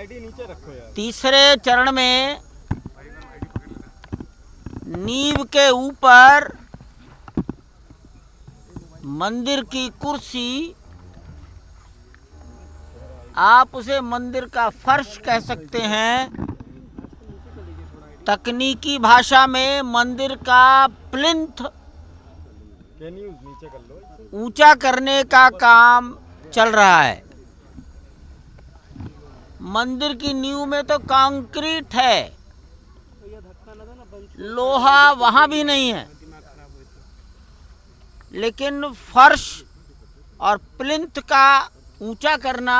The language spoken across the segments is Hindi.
आईडी नीचे रखो यार। तीसरे चरण में नींव के ऊपर मंदिर की कुर्सी, आप उसे मंदिर का फर्श कह सकते हैं, तकनीकी भाषा में मंदिर का प्लिंथ ऊंचा करने का काम चल रहा है। मंदिर की नींव में तो कंक्रीट है, लोहा वहां भी नहीं है, लेकिन फर्श और प्लिंथ का ऊंचा करना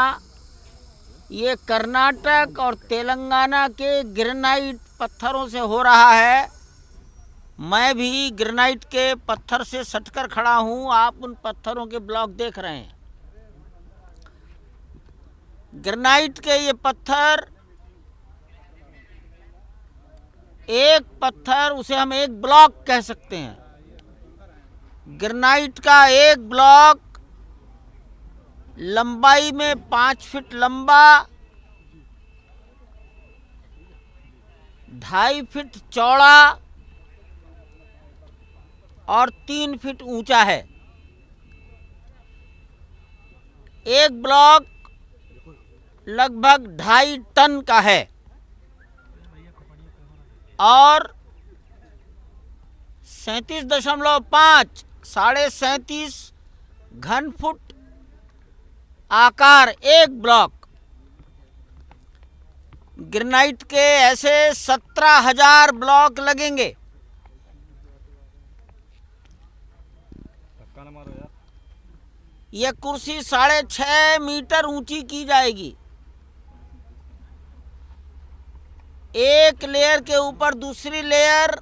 ये कर्नाटक और तेलंगाना के ग्रेनाइट पत्थरों से हो रहा है। मैं भी ग्रेनाइट के पत्थर से सटकर खड़ा हूं, आप उन पत्थरों के ब्लॉक देख रहे हैं। ग्रेनाइट के ये पत्थर, एक पत्थर उसे हम एक ब्लॉक कह सकते हैं। ग्रेनाइट का एक ब्लॉक लंबाई में 5 फीट लंबा, 2.5 फीट चौड़ा और 3 फीट ऊंचा है। एक ब्लॉक लगभग 2.5 टन का है और 37.5 37.5 घन फुट आकार एक ब्लॉक। ग्रेनाइट के ऐसे 17,000 ब्लॉक लगेंगे। यह कुर्सी 6.5 मीटर ऊंची की जाएगी। एक लेयर के ऊपर दूसरी लेयर,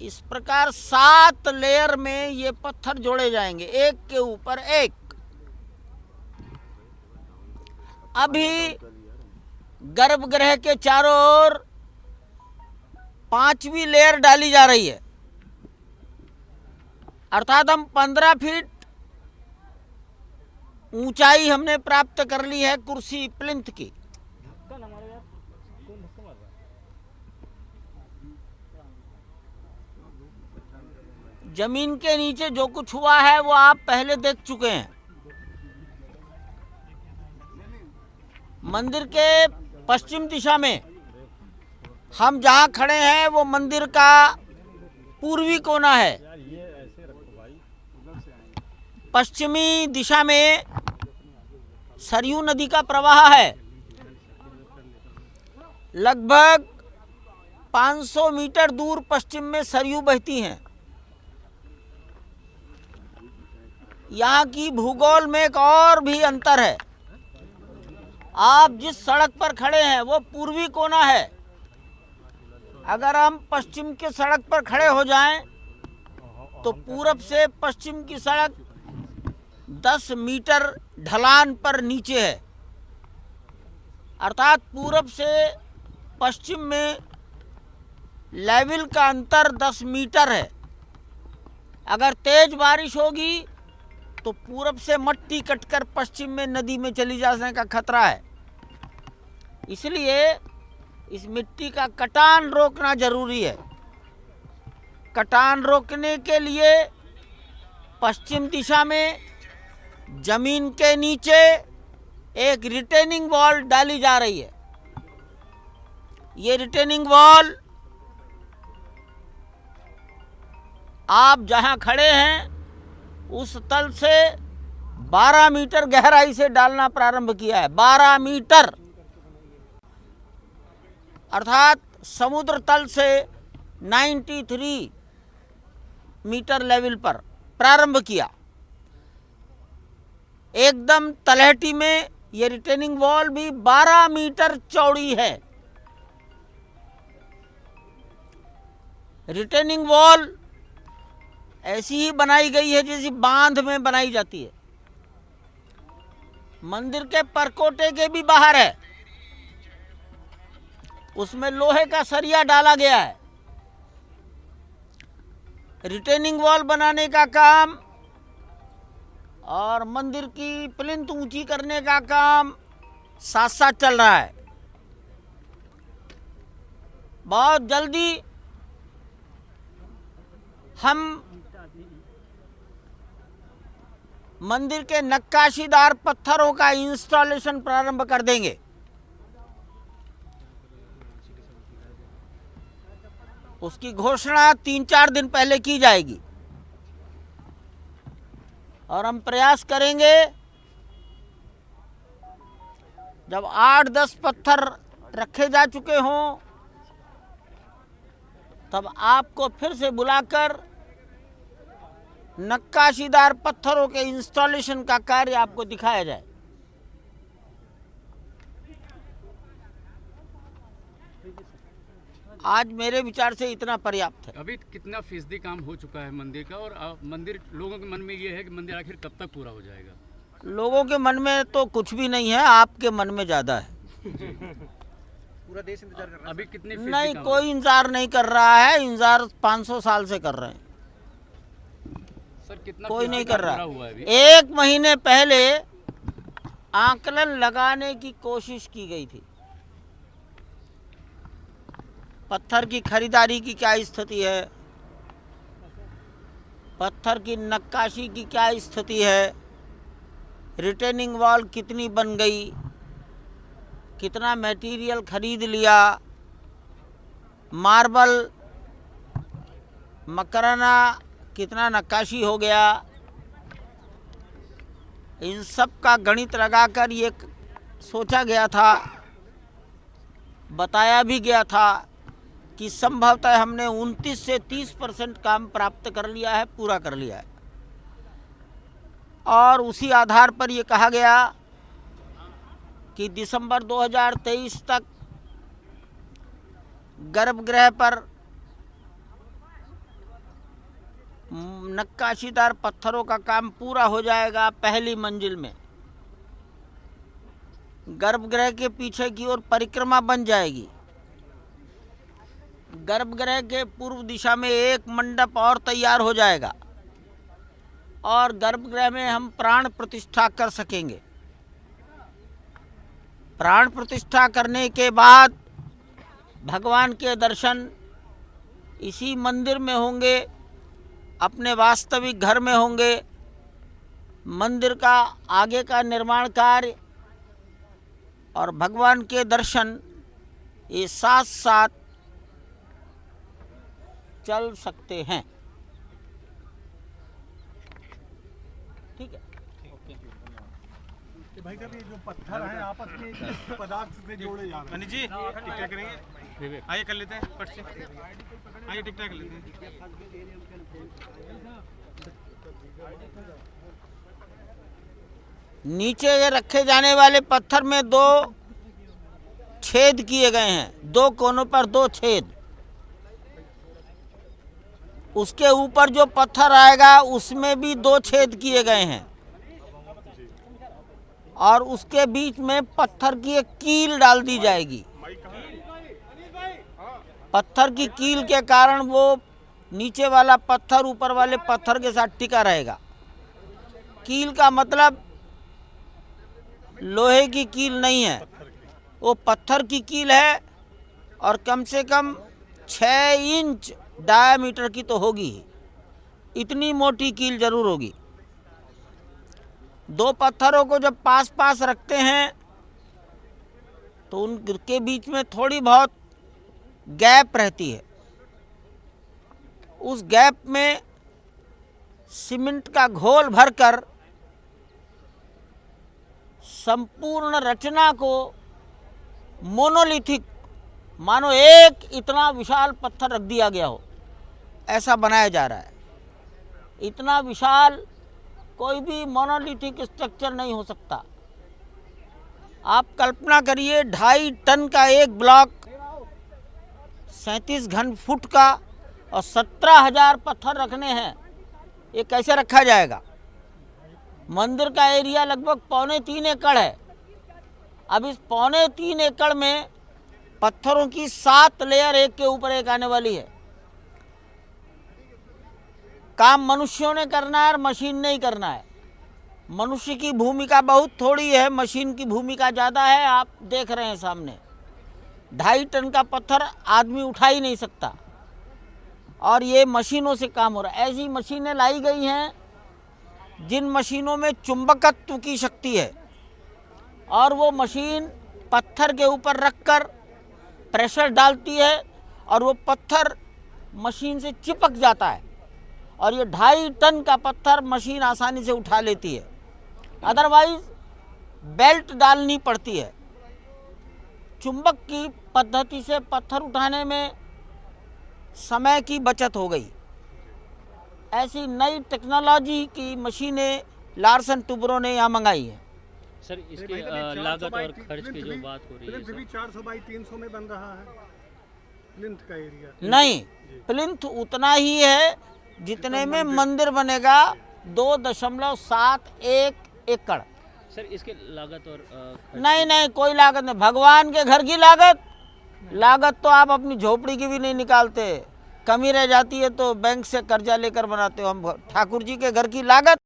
इस प्रकार 7 लेयर में ये पत्थर जोड़े जाएंगे, एक के ऊपर एक। अभी गर्भगृह के चारों ओर 5वीं लेयर डाली जा रही है, अर्थात हम 15 फीट ऊंचाई हमने प्राप्त कर ली है कुर्सी प्लिंथ की। जमीन के नीचे जो कुछ हुआ है वो आप पहले देख चुके हैं। मंदिर के पश्चिम दिशा में हम जहां खड़े हैं वो मंदिर का पूर्वी कोना है। पश्चिमी दिशा में सरयू नदी का प्रवाह है। लगभग 500 मीटर दूर पश्चिम में सरयू बहती हैं। यहाँ की भूगोल में एक और भी अंतर है। आप जिस सड़क पर खड़े हैं वो पूर्वी कोना है। अगर हम पश्चिम के सड़क पर खड़े हो जाएं तो पूरब से पश्चिम की सड़क 10 मीटर ढलान पर नीचे है, अर्थात पूरब से पश्चिम में लेवल का अंतर 10 मीटर है। अगर तेज बारिश होगी तो पूरब से मट्टी कटकर पश्चिम में नदी में चली जाने का खतरा है। इसलिए इस मिट्टी का कटान रोकना जरूरी है। कटान रोकने के लिए पश्चिम दिशा में जमीन के नीचे एक रिटेनिंग वॉल डाली जा रही है। ये रिटेनिंग वॉल आप जहां खड़े हैं उस तल से 12 मीटर गहराई से डालना प्रारंभ किया है। 12 मीटर अर्थात समुद्र तल से 93 मीटर लेवल पर प्रारंभ किया। एकदम तलहटी में ये रिटेनिंग वॉल भी 12 मीटर चौड़ी है। रिटेनिंग वॉल ऐसी ही बनाई गई है जैसी बांध में बनाई जाती है। मंदिर के परकोटे के भी बाहर है, उसमें लोहे का सरिया डाला गया है। रिटेनिंग वॉल बनाने का काम और मंदिर की प्लिंथ ऊंची करने का काम साथ साथ चल रहा है। बहुत जल्दी हम मंदिर के नक्काशीदार पत्थरों का इंस्टॉलेशन प्रारंभ कर देंगे। उसकी घोषणा 3-4 दिन पहले की जाएगी और हम प्रयास करेंगे जब 8-10 पत्थर रखे जा चुके हों तब आपको फिर से बुलाकर नक्काशीदार पत्थरों के इंस्टॉलेशन का कार्य आपको दिखाया जाए। आज मेरे विचार से इतना पर्याप्त है। अभी कितना फीसदी काम हो चुका है मंदिर का, और मंदिर लोगों के मन में ये है कि मंदिर आखिर कब तक पूरा हो जाएगा? लोगों के मन में तो कुछ भी नहीं है, आपके मन में ज्यादा है। पूरा देश इंतजार कर रहा है। अभी कितने नहीं, कोई इंतजार नहीं कर रहा है। इंतजार 500 साल से कर रहे हैं। सर कितना कोई नहीं कर रहा। हुआ है अभी? 1 महीने पहले आकलन लगाने की कोशिश की गई थी। पत्थर की खरीदारी की क्या स्थिति है, पत्थर की नक्काशी की क्या स्थिति है, रिटेनिंग वॉल कितनी बन गई, कितना मटेरियल खरीद लिया, मार्बल मकराना कितना नक्काशी हो गया, इन सब का गणित लगाकर ये सोचा गया था, बताया भी गया था कि संभवतः हमने 29 से 30% काम प्राप्त कर लिया है, पूरा कर लिया है। और उसी आधार पर ये कहा गया कि दिसंबर 2023 तक गर्भगृह पर नक्काशीदार पत्थरों का काम पूरा हो जाएगा। पहली मंजिल में गर्भगृह के पीछे की ओर परिक्रमा बन जाएगी। गर्भगृह के पूर्व दिशा में एक मंडप और तैयार हो जाएगा और गर्भगृह में हम प्राण प्रतिष्ठा कर सकेंगे। प्राण प्रतिष्ठा करने के बाद भगवान के दर्शन इसी मंदिर में होंगे, अपने वास्तविक घर में होंगे। मंदिर का आगे का निर्माण कार्य और भगवान के दर्शन ये साथ साथ चल सकते हैं। ठीक है। भाई साहब, ये जो पत्थर हैं आपस में इस पदार्थ से जोड़े जा रहे हैं। अनिल जी टिकटॉक करेंगे? आइए कर लेते हैं, फट से आइए टिकटॉक कर लेते हैं। नीचे रखे जाने वाले पत्थर में 2 छेद किए गए हैं, 2 कोनों पर 2 छेद। उसके ऊपर जो पत्थर आएगा उसमें भी 2 छेद किए गए हैं और उसके बीच में पत्थर की एक कील डाल दी जाएगी। पत्थर की कील के कारण वो नीचे वाला पत्थर ऊपर वाले पत्थर के साथ टिका रहेगा। कील का मतलब लोहे की कील नहीं है, वो पत्थर की कील है और कम से कम 6 इंच डायामीटर की तो होगी ही। इतनी मोटी कील जरूर होगी। 2 पत्थरों को जब पास पास रखते हैं तो उनके बीच में थोड़ी बहुत गैप रहती है। उस गैप में सीमेंट का घोल भरकर संपूर्ण रचना को मोनोलिथिक, मानो एक इतना विशाल पत्थर रख दिया गया हो, ऐसा बनाया जा रहा है। इतना विशाल कोई भी मोनोलिथिक स्ट्रक्चर नहीं हो सकता। आप कल्पना करिए 2.5 टन का एक ब्लॉक 37 घन फुट का और 17,000 पत्थर रखने हैं, ये कैसे रखा जाएगा? मंदिर का एरिया लगभग 3.25 एकड़ है। अब इस 3.25 एकड़ में पत्थरों की 7 लेयर एक के ऊपर एक आने वाली है। काम मनुष्यों ने करना है और मशीन नहीं करना है। मनुष्य की भूमिका बहुत थोड़ी है, मशीन की भूमिका ज़्यादा है। आप देख रहे हैं सामने 2.5 टन का पत्थर आदमी उठा ही नहीं सकता, और ये मशीनों से काम हो रहा है। ऐसी मशीनें लाई गई हैं जिन मशीनों में चुंबकत्व की शक्ति है, और वो मशीन पत्थर के ऊपर रखकर प्रेशर डालती है और वो पत्थर मशीन से चिपक जाता है, और ये 2.5 टन का पत्थर मशीन आसानी से उठा लेती है। अदरवाइज बेल्ट डालनी पड़ती है। चुंबक की पद्धति से पत्थर उठाने में समय की बचत हो गई। ऐसी नई टेक्नोलॉजी की मशीनें लार्सन टुब्रो ने यहाँ मंगाई हैं। सर इसकी लागत और खर्च की जो बात हो रही है भी 400 बाई 300 में बन रहा है प्लिंथ का एरिया। नहीं, प्लिंथ उतना ही है जितने में मंदिर बनेगा, 2.71 एकड़। सर इसकी लागत और खर्च नहीं, कोई लागत नहीं। भगवान के घर की लागत तो आप अपनी झोपड़ी की भी नहीं निकालते, कमी रह जाती है तो बैंक से कर्जा लेकर बनाते हो। हम ठाकुर जी के घर की लागत